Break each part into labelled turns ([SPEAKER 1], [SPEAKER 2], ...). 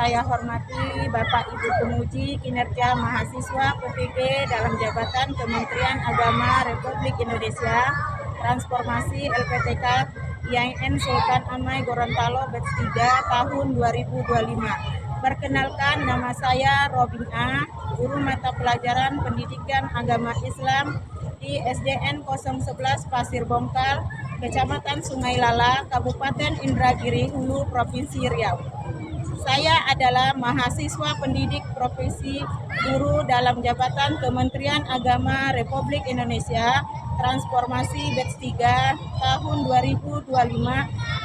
[SPEAKER 1] saya hormati Bapak Ibu Penguji Kinerja Mahasiswa PPG dalam jabatan Kementerian Agama Republik Indonesia, Transformasi LPTK IAIN Sultan Amai Gorontalo Batch 3 tahun 2025. Perkenalkan, nama saya Robin A, guru mata pelajaran Pendidikan Agama Islam di SDN 011 Pasir Bongkal, Kecamatan Sungai Lala, Kabupaten Indragiri Hulu, Provinsi Riau. Saya adalah mahasiswa pendidik profesi guru dalam jabatan Kementerian Agama Republik Indonesia, Transformasi Batch 3 tahun 2025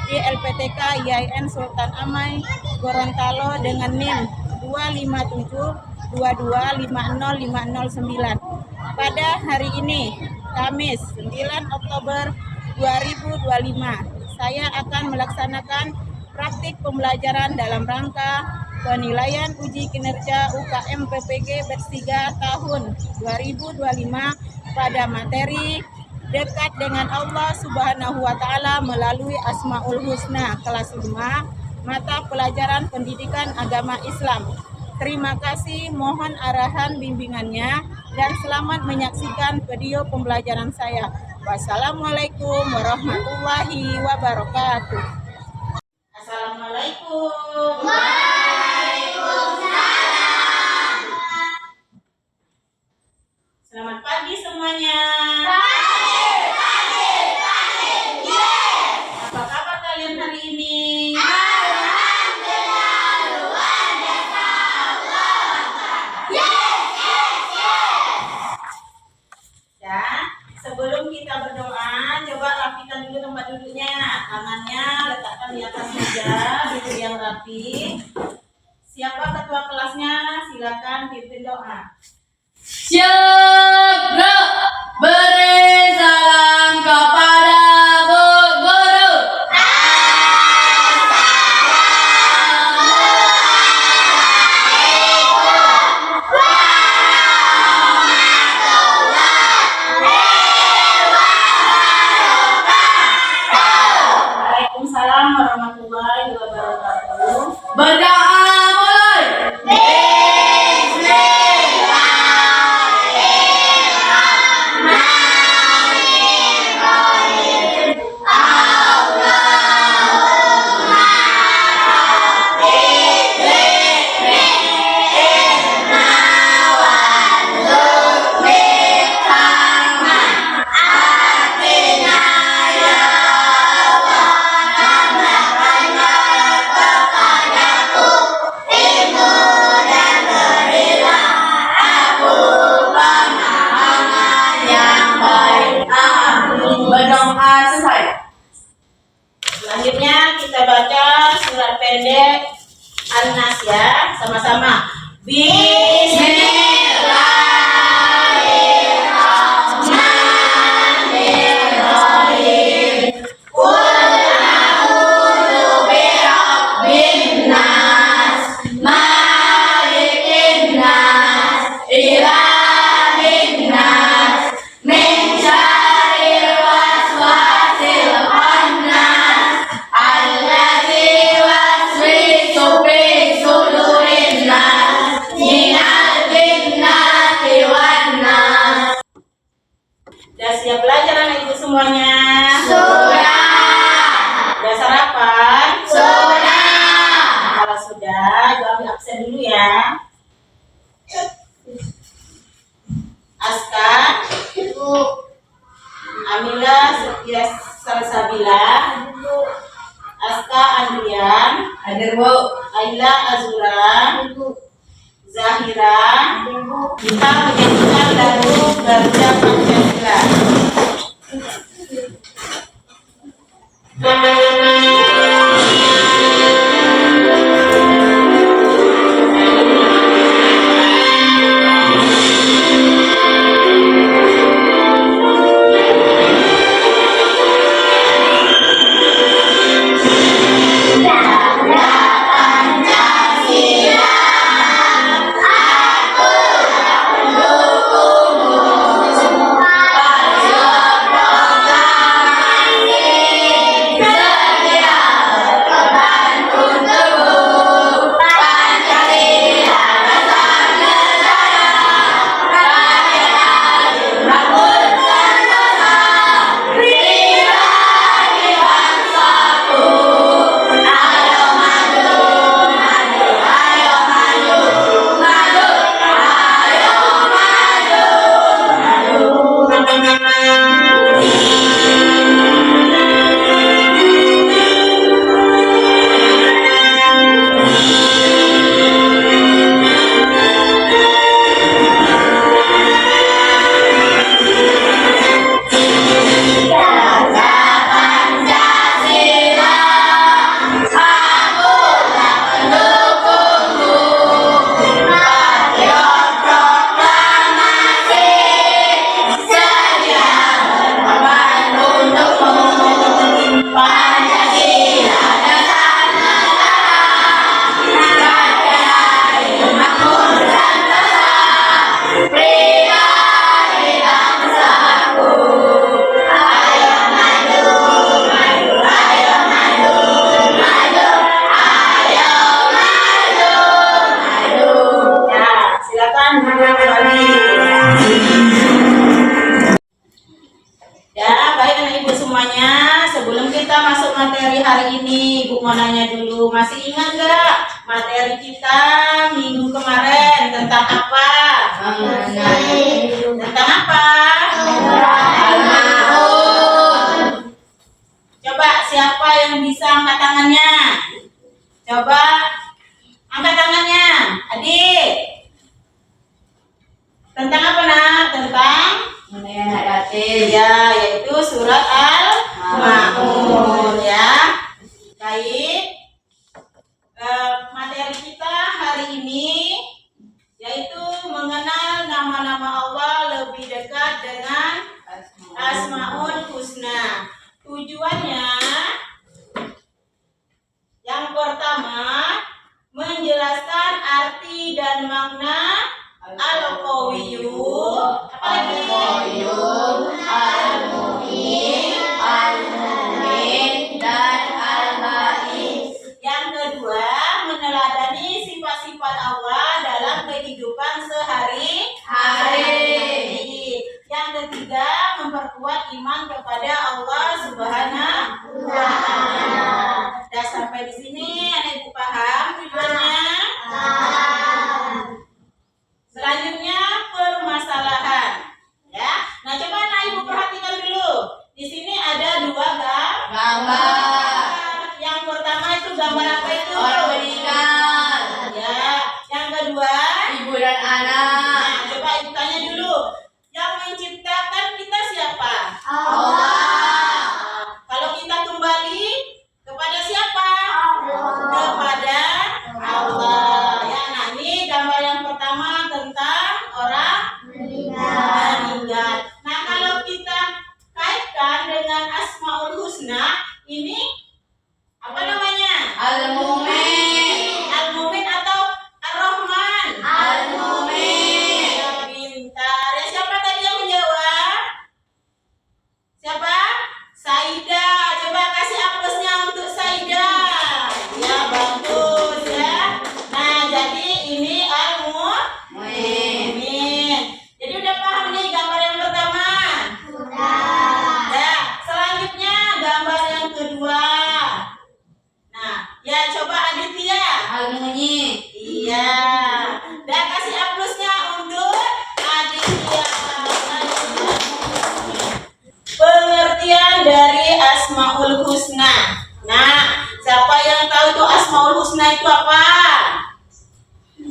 [SPEAKER 1] di LPTK IAIN Sultan Amai Gorontalo dengan NIM 257225059. Pada hari ini, Kamis 9 Oktober 2025, saya akan melaksanakan praktik pembelajaran dalam rangka penilaian uji kinerja UKM PPG Batch 3 tahun 2025 pada materi dekat dengan Allah Subhanahu wa Ta'ala melalui Asmaul Husna kelas 5 mata pelajaran Pendidikan Agama Islam. Terima kasih, mohon arahan bimbingannya dan selamat menyaksikan video pembelajaran saya. Wassalamualaikum warahmatullahi wabarakatuh. Assalamualaikum.
[SPEAKER 2] Waalaikumsalam.
[SPEAKER 1] Selamat pagi semuanya.
[SPEAKER 2] Pagi. Yes.
[SPEAKER 1] Apa kabar kalian hari ini?
[SPEAKER 2] Alhamdulillah, luar biasa. Yes.
[SPEAKER 1] Ya, sebelum kita berdoa, coba rapikan dulu tempat duduknya. Tangannya letakkan di atas meja, duduk yang rapi. Siapa ketua kelasnya? Silakan pimpin doa.
[SPEAKER 3] Siap, bro. Beri salam kepada Bu Guru.
[SPEAKER 1] Waalaikumsalam warahmatullahi wabarakatuh.
[SPEAKER 3] Berdoa mulai. Berdoa selesai.
[SPEAKER 1] Selanjutnya kita baca surat pendek An-Nas ya, sama-sama. Bismillahirrahmanirrahim. Qul a'udzu birabbin nas, malikin nas, ilahin nas, min syarril waswasil khannas, alladzi waswisu fi sudurin nas, minal jinnati wan nas. Sudah siap belajar anak ibu semuanya?
[SPEAKER 2] Sudah.
[SPEAKER 1] Sudah sarapan?
[SPEAKER 2] Sudah.
[SPEAKER 1] Kalau sudah, ambil absen dulu ya. Aska, Amila Setia Salsabila, Aska Andrian,
[SPEAKER 3] Hadir, Bu.
[SPEAKER 1] Aila Azura, Zahira. Kita menyanyikan lagu Garuda Pancasila.
[SPEAKER 2] Pancasila, aku mendukungmu semua.
[SPEAKER 1] silakan duduk kembali. Ya, baik anak ibu semuanya. Sebelum kita masuk materi hari ini, ibu mau nanya dulu, masih ingat nggak materi kita minggu kemarin tentang apa? Tentang apa? Coba siapa yang bisa angkat tangannya? Coba angkat tangannya, adik. Tentang apa nak? Tentang ya, yaitu surat Al-Ma'un ya. Baik. Materi kita hari ini yaitu mengenal nama-nama Allah lebih dekat dengan Asmaul Husna. Tujuannya yang pertama menjelaskan arti dan makna Al-Qawiyyu, apalagi
[SPEAKER 2] Al-Mu'min, Al-Mu'min, dan Al-Ba'is.
[SPEAKER 1] yang kedua meneladani sifat-sifat Allah dalam kehidupan sehari-hari. Yang ketiga memperkuat iman kepada Allah Subhanahu wa Ta'ala. Sudah sampai di sini, anak ibu paham tujuannya? Selanjutnya permasalahan. Ya, nah coba anak ibu perhatikan dulu. Di sini ada dua
[SPEAKER 3] Gambar.
[SPEAKER 1] Yang pertama itu gambar apa itu?
[SPEAKER 3] Orang meninggal.
[SPEAKER 1] Ya, yang kedua.
[SPEAKER 3] Ibu dan anak.
[SPEAKER 1] Nah, coba ibu tanya dulu. Yang menciptakan kita siapa?
[SPEAKER 2] Allah.
[SPEAKER 1] Kalau kita kembali kepada siapa? Kepada Allah. Ya, nah ini gambar yang pertama tentang orang meninggal. Nah, kalau kita kaitkan dengan Asmaul Husna, ini apa namanya?
[SPEAKER 3] Al-Mu'min.
[SPEAKER 1] Al-Mu'min atau Ar-Rahman?
[SPEAKER 2] Al-Mu'min.
[SPEAKER 1] Ya, pintar. Ya, siapa tadi yang menjawab? Siapa? Saida. Coba kasih aplausnya untuk Saida. Ya, bagus ya. Nah, jadi ini Al-Mu'min. Jadi udah paham nih gambar yang pertama? Ya, selanjutnya gambar yang kedua. Nah, ya coba Aditya.
[SPEAKER 3] Al-Munyi.
[SPEAKER 1] Iya. Dan kasih aplausnya untuk Aditya. Pengertian dari Asmaul Husna. Nah, siapa yang tahu itu Asmaul Husna itu apa?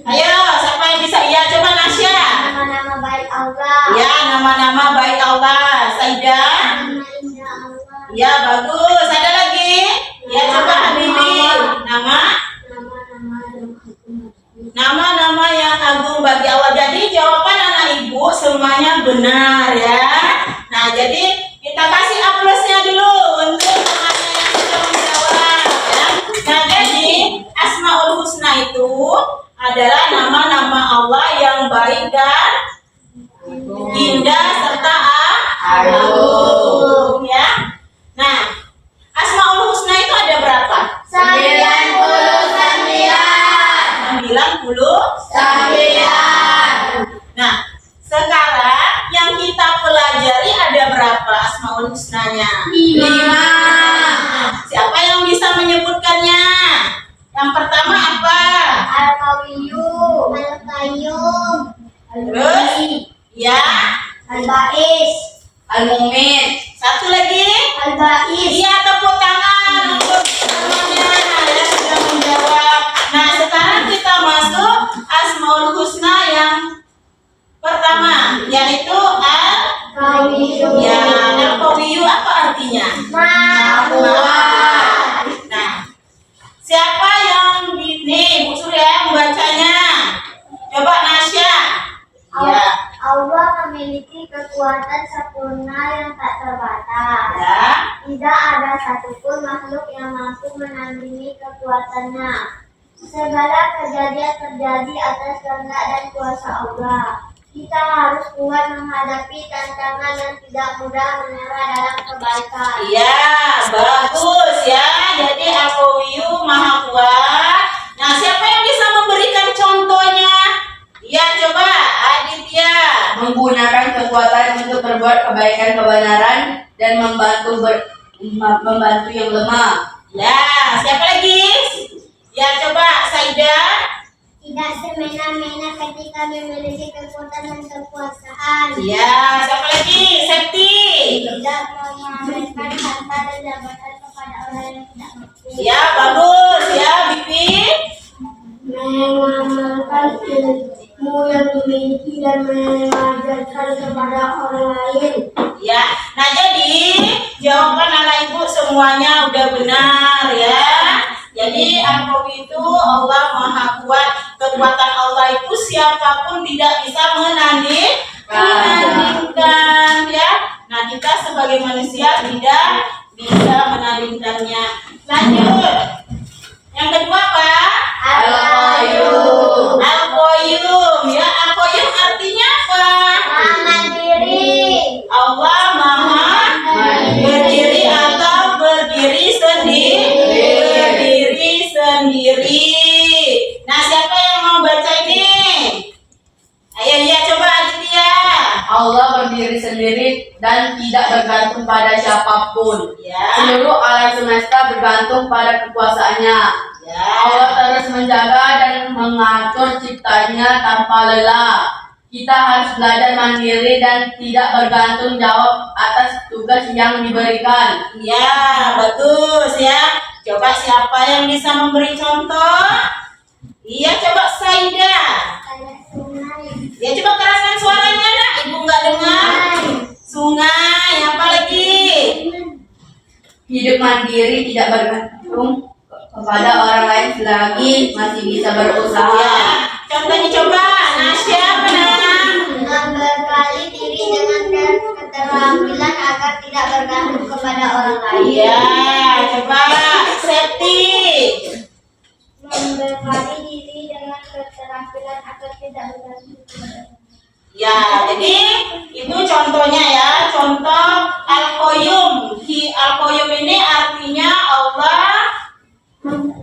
[SPEAKER 1] Ayo, siapa yang bisa? Iya, coba Nasya.
[SPEAKER 2] Nama-nama baik Allah.
[SPEAKER 1] Ya, nama-nama baik Allah. Saida.
[SPEAKER 2] Nama indah Allah.
[SPEAKER 1] Ya, bagus. Ada lagi? Ya, coba Habibi. Nama-nama yang agung bagi Allah. Jadi jawaban anak ibu semuanya benar ya. Nah, jadi kita kasih aplausnya dulu untuk temannya yang sudah menjawab ya. Nah, jadi Asmaul Husna itu adalah nama-nama Allah yang baik dan indah serta agung ya. Nah, Asmaul Husna itu ada berapa? 99. Nah, sekarang yang kita pelajari ada berapa Asmaul Husnanya? 5. Siapa yang bisa menyebutkannya? Yang pertama apa?
[SPEAKER 2] Al-Qawiyyu, Al-Qayyum,
[SPEAKER 1] Terus? Ya,
[SPEAKER 2] Al-Ba'is,
[SPEAKER 3] Al-Mu'min.
[SPEAKER 1] satu lagi.
[SPEAKER 2] Al-Ba'is.
[SPEAKER 1] Iya, tepuk tangan untuk temannya yang sudah menjawab. Nah, sekarang kita masuk Asmaul Husna yang pertama, yaitu
[SPEAKER 2] Qawiyyu.
[SPEAKER 1] Ya, Al-Qawiyyu apa artinya?
[SPEAKER 2] Kuat.
[SPEAKER 1] Nah, siapa yang nih Bu Surya membacanya? Coba Nasya. Ya,
[SPEAKER 2] Allah memiliki kekuatan sempurna yang tak terbatas.
[SPEAKER 1] ya.
[SPEAKER 2] Tidak ada satupun makhluk yang mampu menandingi kekuatannya. Segala kejadian terjadi atas kehendak dan kuasa Allah. Kita harus kuat menghadapi tantangan dan tidak mudah menyerah dalam kebaikan.
[SPEAKER 1] Iya, bagus ya. Jadi Al-Qawiyyu Maha Kuat. Nah, siapa yang bisa memberikan contohnya? Iya, coba.
[SPEAKER 3] kebaikan kebenaran dan membantu yang lemah.
[SPEAKER 1] Ya, siapa lagi? Ya, coba Saida.
[SPEAKER 2] Tidak semena-mena ketika memiliki kekuatan dan kekuasaan.
[SPEAKER 1] Ya, siapa lagi? Septi.
[SPEAKER 2] Tidak memamerkan harta dan jabatan kepada orang yang tidak mampu.
[SPEAKER 1] Ya, bagus ya, Bibi.
[SPEAKER 2] Mengamalkan ilmu yang dimiliki dan mengajarkan kepada orang lain.
[SPEAKER 1] Ya, nah jadi jawaban anak ibu semuanya udah benar ya. Jadi Al-Qawi itu Allah Maha Kuat. Kekuatan Allah itu siapapun tidak bisa menandingkan ya. Nah kita sebagai manusia tidak bisa menandingkannya. Lanjut. Yang kedua apa?
[SPEAKER 3] Al-Qayyum.
[SPEAKER 1] Al-Qayyum ya. Al-Qayyum artinya apa?
[SPEAKER 2] Mandiri.
[SPEAKER 1] Allah Maha berdiri atau berdiri sendiri. Berdiri sendiri. Nah, siapa yang mau baca ini? Ayo ya, coba Aditya.
[SPEAKER 3] Allah berdiri sendiri dan tidak bergantung pada siapapun.
[SPEAKER 1] Ya.
[SPEAKER 3] Seluruh alam semesta bergantung pada kekuasaannya.
[SPEAKER 1] Ya.
[SPEAKER 3] Allah terus menjaga dan mengatur ciptanya tanpa lelah. Kita harus belajar mandiri dan tidak bergantung jawab atas tugas yang diberikan.
[SPEAKER 1] Ya, bagus ya. Coba siapa yang bisa memberi contoh? Iya, coba Saida.
[SPEAKER 2] Kayak sungai.
[SPEAKER 1] Ya, coba keraskan suaranya, nak. Ibu nggak dengar. Sungai, apa lagi?
[SPEAKER 3] Hidup mandiri tidak bergantung kepada orang lain selagi masih bisa berusaha.
[SPEAKER 1] Ya, contohnya coba. Nah, siapa nak?
[SPEAKER 2] Membekali diri dengan keterampilan agar tidak bergantung kepada orang lain.
[SPEAKER 1] Iya, coba Septi.
[SPEAKER 2] Membekali diri dengan keterampilan agar tidak bergantung kepada orang lain.
[SPEAKER 1] Ya, jadi itu contohnya ya, contoh Al-Qayyum. Al-Qayyum ini artinya Allah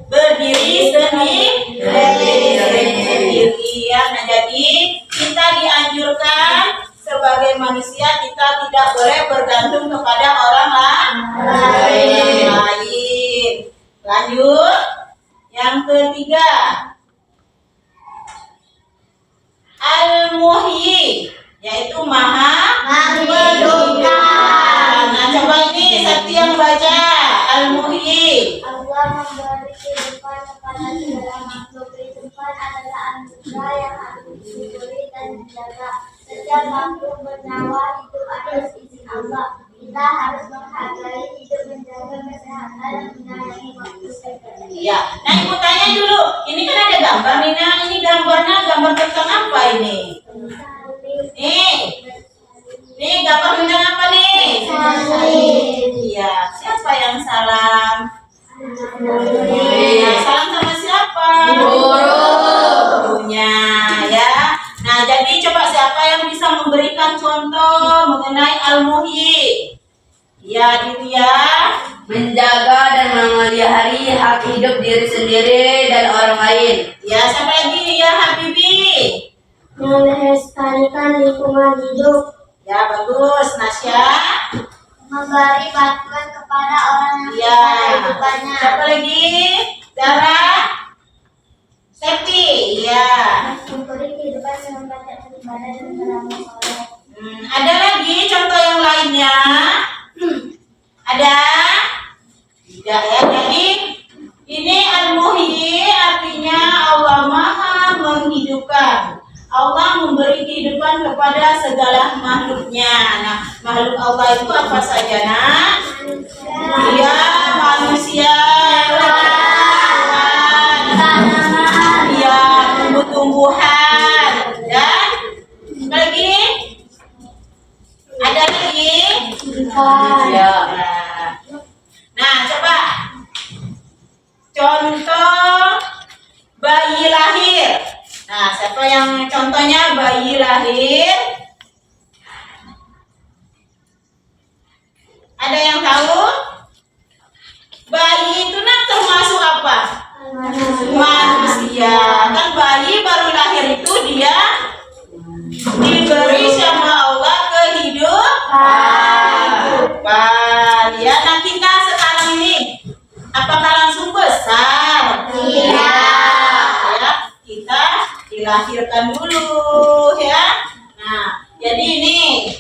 [SPEAKER 1] berdiri sendiri. Ya, nah jadi kita dianjurkan sebagai manusia kita tidak boleh bergantung kepada orang lain. Lanjut, yang ketiga. Al-Muhyi, yaitu Maha menghidupkan. Nah, coba ini Sakti yang baca. Al-Muhyi.
[SPEAKER 2] Allah memberi kehidupan kepada segala makhluk. Kehidupan adalah anugerah yang harus disyukuri dan dijaga. Setiap makhluk bernyawa hidup atas izin Allah. Kita harus menghargai hidup, menjaga kesehatan, dan menyayangi makhluk sekitar.
[SPEAKER 1] Iya. Nah, ibu tanya dulu. Ini kan ada gambar nih. Nah, ini gambarnya gambar tentang apa ini? Nih gambar tentang apa nih? Iya. Siapa yang salam? Nah, salam sama siapa? Gurunya ya. Nah, jadi coba siapa yang bisa memberikan contoh mengenai Al-Muhyi? Ya, Ditya.
[SPEAKER 3] Menjaga dan memelihara hak hidup diri sendiri dan orang lain.
[SPEAKER 1] Ya, siapa lagi? Ya, Habibi.
[SPEAKER 2] Melestarikan lingkungan hidup.
[SPEAKER 1] Ya, bagus. Nasya.
[SPEAKER 2] Memberi bantuan kepada orang yang
[SPEAKER 1] Ya.
[SPEAKER 2] susah kehidupannya.
[SPEAKER 1] Siapa lagi? Zara. Septi. Ya.
[SPEAKER 2] Mensyukuri kehidupan dengan baca ibadah dan beramal soleh.
[SPEAKER 1] Ada lagi contoh yang lainnya? Ada? Tidak ya. Jadi ini Al-Muhyi artinya Allah Maha menghidupkan. Allah memberi kehidupan kepada segala makhluknya. Nah, makhluk Allah itu apa saja, nak? Iya, manusia, tanaman, iya, tumbuh-tumbuhan, dan apa lagi? Ada lagi?
[SPEAKER 3] Ya.
[SPEAKER 1] Nah, coba contoh bayi lahir. Nah, siapa yang contohnya bayi lahir? Ada yang tahu? Bayi itu nak termasuk apa? Manusia. Kan bayi baru lahir itu dia diberi sama Allah kehidupan. dilahirkan dulu ya. Nah, jadi ini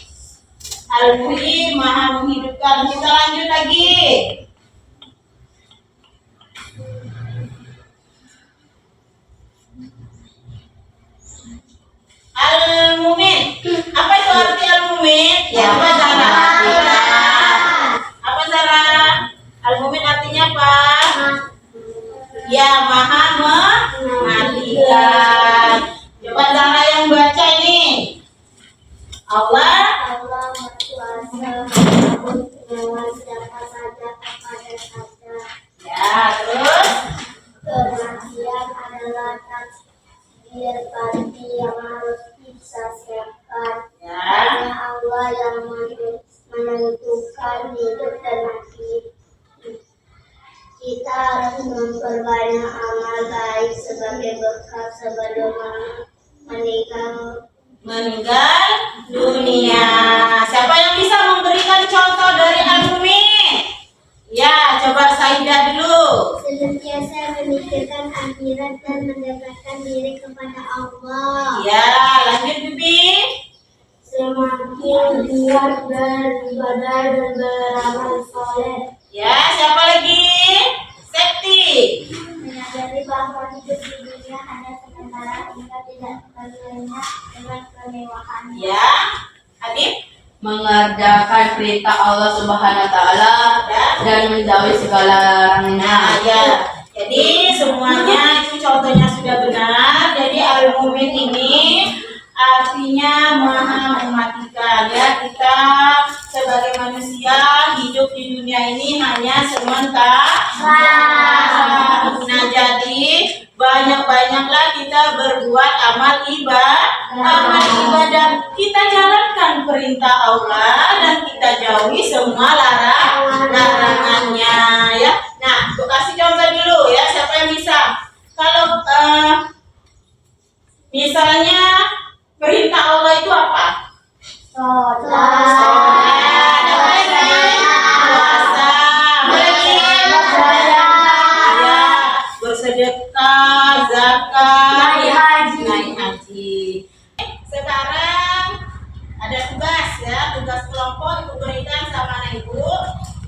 [SPEAKER 1] Al-Muhyi Maha menghidupkan. Kita lanjut lagi. Al-Mumin. Apa itu arti Al-Mumin? Ya, apa Zara? Apa Zara? Al-Mumin artinya apa? Ya, Maha mematikan. Coba Zara yang baca ini. Allah
[SPEAKER 2] berkuasa untuk melawan siapa saja kepada saja.
[SPEAKER 1] ya, terus
[SPEAKER 2] Kematian adalah takdir pasti yang harus bisa siapkan.
[SPEAKER 1] ya.
[SPEAKER 2] Hanya Allah yang menentukan hidup dan mati. Kita harus memperbanyak amal baik sebagai bekal sebelum
[SPEAKER 1] Meninggal dunia. Siapa yang bisa memberikan contoh dari Al-Mumin? Ya, coba Saidah dulu.
[SPEAKER 2] senantiasa memikirkan akhirat dan mendekatkan diri kepada Allah.
[SPEAKER 1] Ya, lanjut Bibi.
[SPEAKER 2] Semakin giat beribadah dan beramal soleh.
[SPEAKER 1] Ya, siapa lagi? Septi.
[SPEAKER 2] Menyadari bahwa hidup di dunia hanya sementara hingga tidak terlena dengan kemewahan.
[SPEAKER 1] Ya, Adib.
[SPEAKER 3] Mengerjakan perintah Allah Subhanahu wa taala dan menjauhi segala larangannya.
[SPEAKER 1] Nah, ya. Jadi semuanya itu contohnya sudah benar. Jadi Al-Mumin ini artinya Maha mematikan. Ya, kita sebagai manusia hidup di dunia ini hanya sementara. Nah, jadi banyak-banyaklah kita berbuat amal ibadah. Kita jalankan perintah Allah dan kita jauhi semua larangannya ya. Nah, aku kasih contoh dulu ya, siapa yang bisa? Kalau misalnya perintah Allah itu apa? Bersedekah, zakat, naik haji. Sekarang ada tugas ya, tugas kelompok ibu berikan sama anak ibu.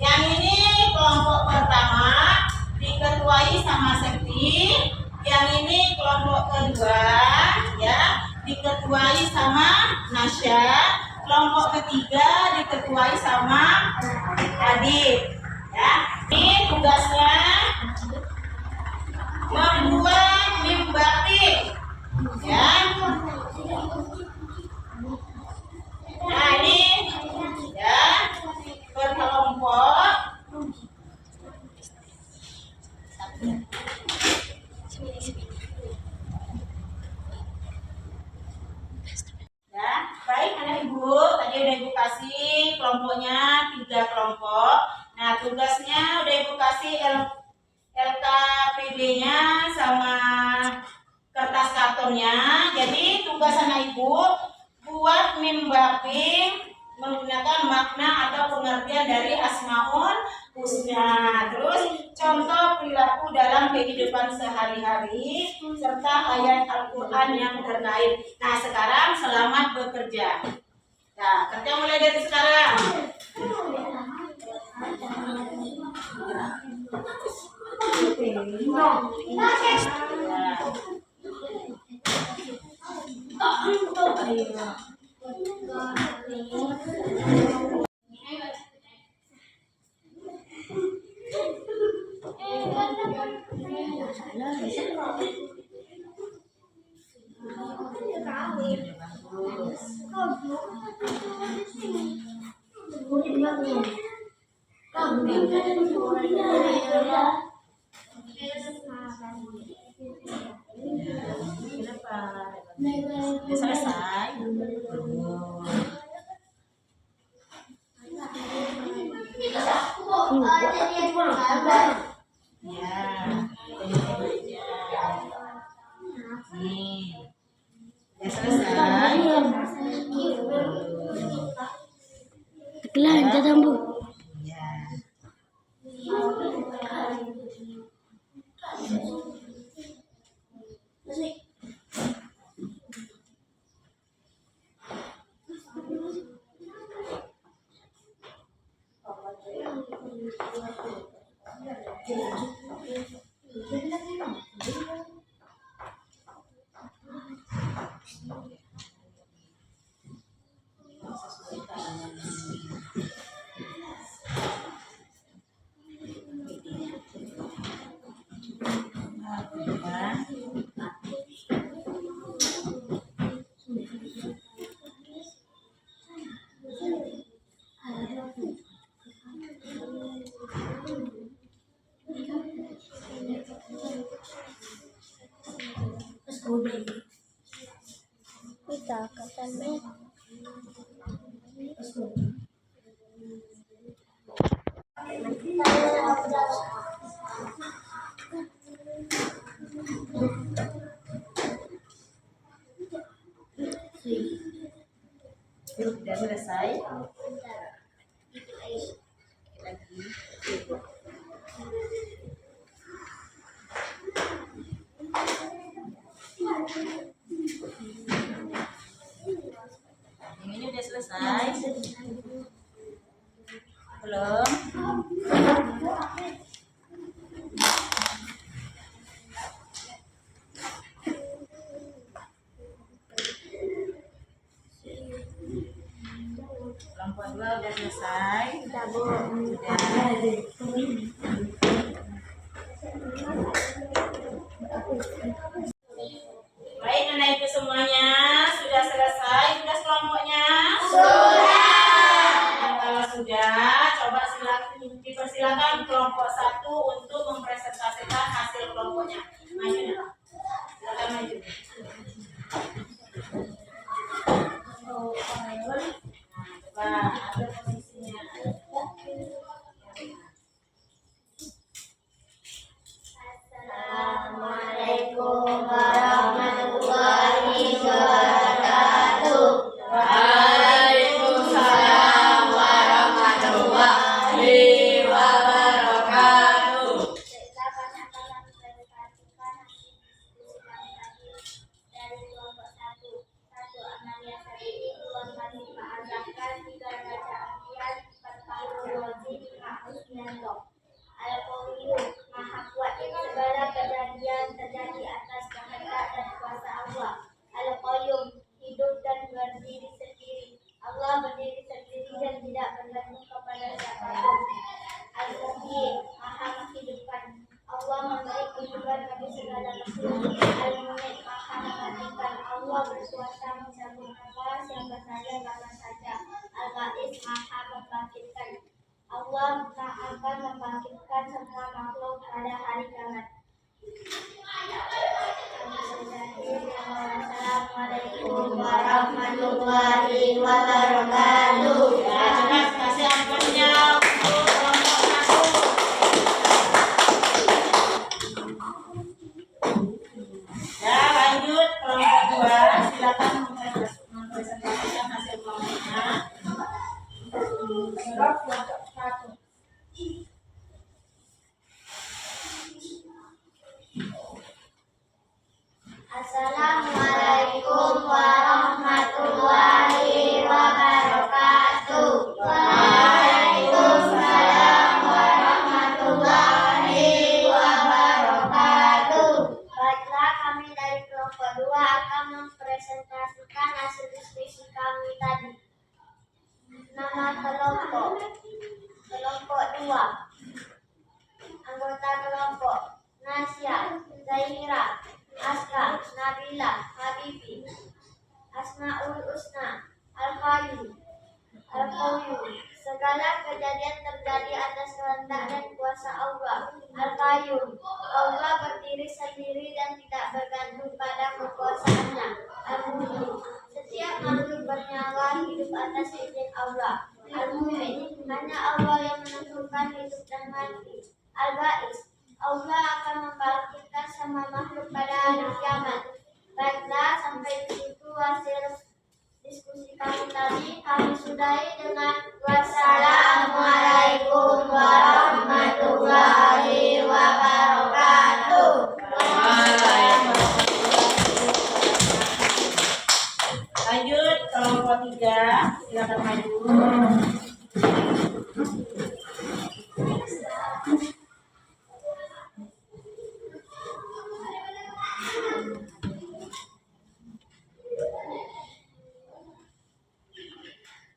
[SPEAKER 1] Yang ini kelompok pertama diketuai sama Septi. Yang ini kelompok kedua ya diketuai sama Nasya. Kelompok ketiga diketuai sama Adib. Ya, ini tugasnya membuat mimbatik ya. Nah, ini ya berkelompok ya. Baik anak ibu, tadi udah ibu kasih kelompoknya 3 kelompok. Nah, tugasnya udah ibu kasih LKPD-nya sama kertas kartonnya. Jadi tugas anak ibu buat mimbaking menggunakan makna atau pengertian dari Asmaul Husna. Terus contoh perilaku dalam kehidupan sehari-hari serta ayat Al-Quran yang terkait. Nah, sekarang selamat bekerja. Nah, kerja mulai dari sekarang. Selesai. Ya. Nih. Ya selesai.
[SPEAKER 2] Kelan datang Bu.
[SPEAKER 1] Ya.
[SPEAKER 2] Kita katanya.
[SPEAKER 1] Sudah selesai. Lagi. Ini udah selesai. Belum? Kelompok 2 udah selesai. Sudah. Baik, anak ibu semuanya sudah selesai tugas kelompoknya? Dan kalau sudah, coba dipersilakan kelompok 1 untuk mempresentasikan hasil kelompoknya. Maju ya. Silakan maju. Nah, coba ada posisinya.
[SPEAKER 2] Assalamualaikum warahmatullahi wabarakatuh.
[SPEAKER 3] Waalaikumsalam warahmatullahi wabarakatuh.
[SPEAKER 2] Kita akan mempresentasikan hasil diskusi kami tadi dari kelompok 1. 1. Amalia Sarili, 2 Fatimah Azhar, 3 Raja Ampian, 4 Fahru Rozi, 5 Usmianto. Al-Qawiyyu, Maha Kuat, segala kejadian terjadi atas kehendak dan kuasa Allah. Al-Qayyum, hidup dan berdiri sendiri. Allah berdiri sendiri dan tidak bergantung kepada siapapun. Al-Muhyi, Maha menghidupkan. Allah memberi kehidupan bagi segala makhluk. Al-Mumit, Maha mematikan. Allah berkuasa mencabut nafas siapa saja kapan saja. Al-Ba'is, Maha membangkitkan. Allah akan membangkitkan semua makhluk pada hari kiamat. Assalamualaikum warahmatullahi wabarakatuh.
[SPEAKER 1] Ya, cepat kasih amplopnya untuk kelompok 1. Ya, lanjut kelompok 2. Silakan mempresentasikan hasil kelompoknya. Kelompok 1.
[SPEAKER 2] Assalamualaikum warahmatullahi wabarakatuh. Waalaikumsalam warahmatullahi wabarakatuh. Baiklah, kami dari kelompok 2 akan mempresentasikan hasil diskusi kami tadi. Nama kelompok 2. Anggota kelompok: Nasya, Zaira, Aska, Nabila, Habibi, Asmaul Husna, Al-Qayyum. Segala kejadian terjadi atas kehendak dan kuasa Allah. Al-Qayyum, Allah berdiri sendiri dan tidak bergantung pada kekuasaannya. Al-Muhyi, setiap makhluk bernyawa hidup atas izin Allah. Al-Mumit, hanya Allah yang menentukan hidup dan mati. Al-Ba'is, Allah akan membangkitkan semua makhluk pada hari kiamat. Baiklah, sampai di situ hasil diskusi kami tadi. Kami sudahi dengan wassalamualaikum warahmatullahi wabarakatuh.
[SPEAKER 1] Lanjut kelompok 3. Silakan maju.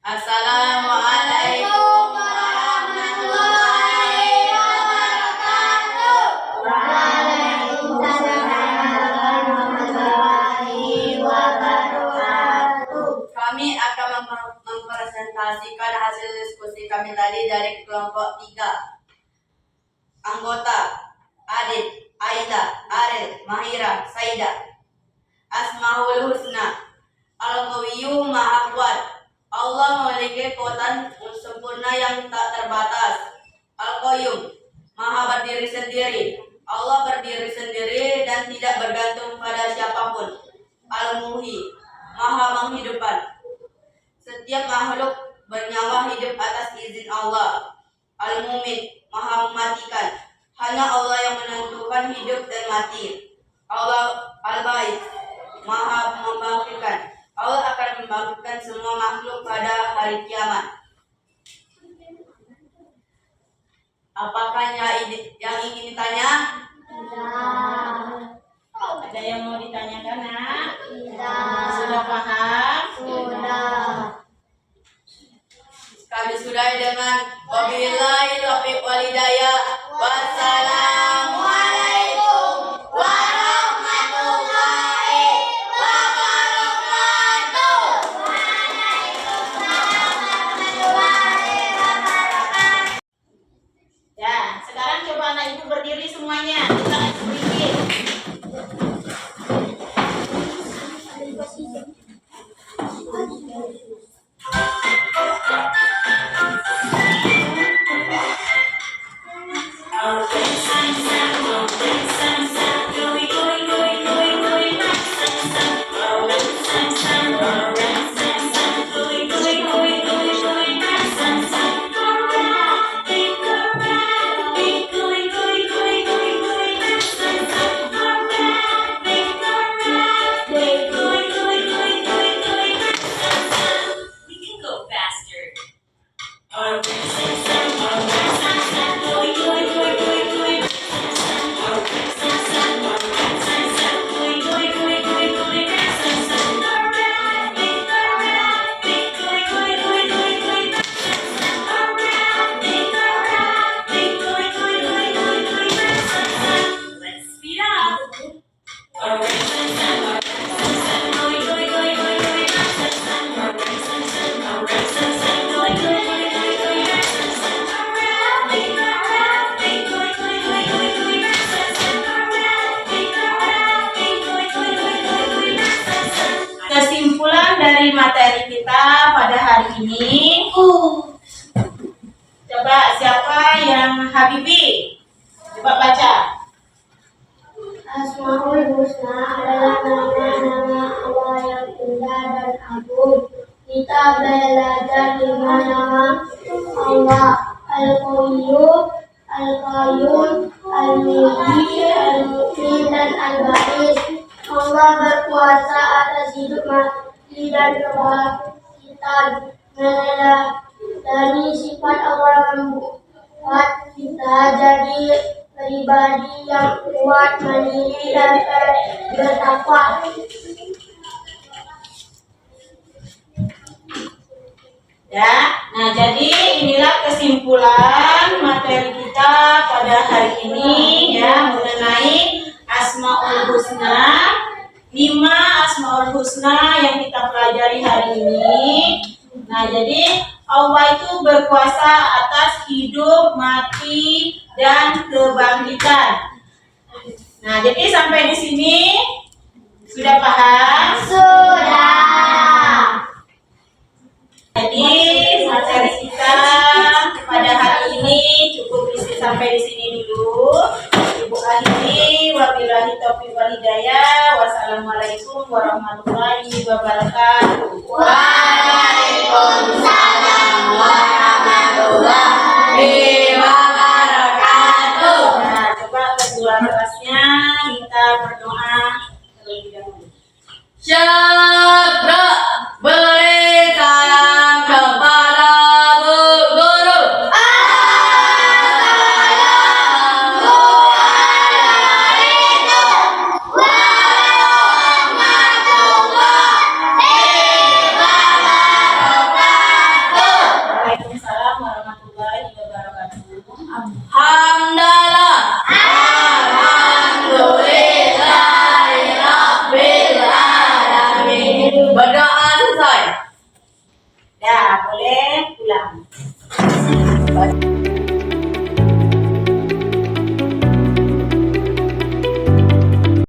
[SPEAKER 3] Assalamualaikum warahmatullahi wabarakatuh.
[SPEAKER 2] Waalaikumsalam warahmatullahi wabarakatuh.
[SPEAKER 3] Kami akan mempresentasikan hasil diskusi kami tadi dari kelompok 3. Anggota Adit, Aida, Aril, Mahira, Saida. Asmaul Husna. Al-Qawiyyu Maha Kuat. Allah memiliki kekuatan sempurna yang tak terbatas. Al-Qayyum, Maha berdiri sendiri. Allah berdiri sendiri dan tidak bergantung pada siapapun. Al-Muhyi, Maha menghidupkan. Setiap makhluk bernyawa hidup atas izin Allah. Al-Mumit, Maha mematikan. Hanya Allah yang menentukan hidup dan mati. Allah Al-Bait, Maha membangkitkan. Allah akan membangkitkan semua makhluk pada hari kiamat. Apakah yang ingin ditanya?
[SPEAKER 2] Tidak.
[SPEAKER 1] Ada yang mau ditanyakan, Nak?
[SPEAKER 2] Tidak.
[SPEAKER 1] Sudah paham?
[SPEAKER 2] Sudah.
[SPEAKER 3] Kami sudahi dengan wabillahi taufiq wal hidayah. Wassalamualaikum warahmatullahi wabarakatuh.
[SPEAKER 1] Ya, sekarang coba anak ibu berdiri semuanya. Kita akan sedikit.
[SPEAKER 4] We can go faster. Let's speed up.
[SPEAKER 1] Kesimpulan dari materi kita pada hari ini. Coba siapa yang Habibi? Coba baca.
[SPEAKER 2] Asmaul Husna adalah nama-nama Allah yang indah dan agung. Kita belajar 5 nama Allah: Al-Qawiyyu, Al-Qayyum, Al-Muhyi, Al-Mu'min, dan Al-Ba'is. Allah berkuasa atas hidup mati dan kebangkitan. Dari sifat Allah membuat kita jadi pribadi yang kuat, mandiri, dan bertakwa.
[SPEAKER 1] Ya, nah jadi inilah kesimpulan materi kita pada hari ini ya mengenai Asmaul Husna. 5 Asmaul Husna yang kita pelajari hari ini. Nah, jadi Allah itu berkuasa atas hidup, mati, dan kebangkitan. Nah, jadi sampai di sini sudah paham?
[SPEAKER 2] Sudah.
[SPEAKER 1] Jadi materi kita pada hari ini cukup sampai di sini dulu. Ibu akhiri, wabillahi taufiq wal hidayah. Wassalamualaikum warahmatullahi wabarakatuh.
[SPEAKER 3] Waalaikumsalam warahmatullahi wabarakatuh.
[SPEAKER 1] Nah, coba kedua kelasnya kita berdoa terlebih dahulu.
[SPEAKER 3] Syabra beri salam kepada Bu Guru. Assalamualaikum warahmatullahi
[SPEAKER 1] Boleh pulang.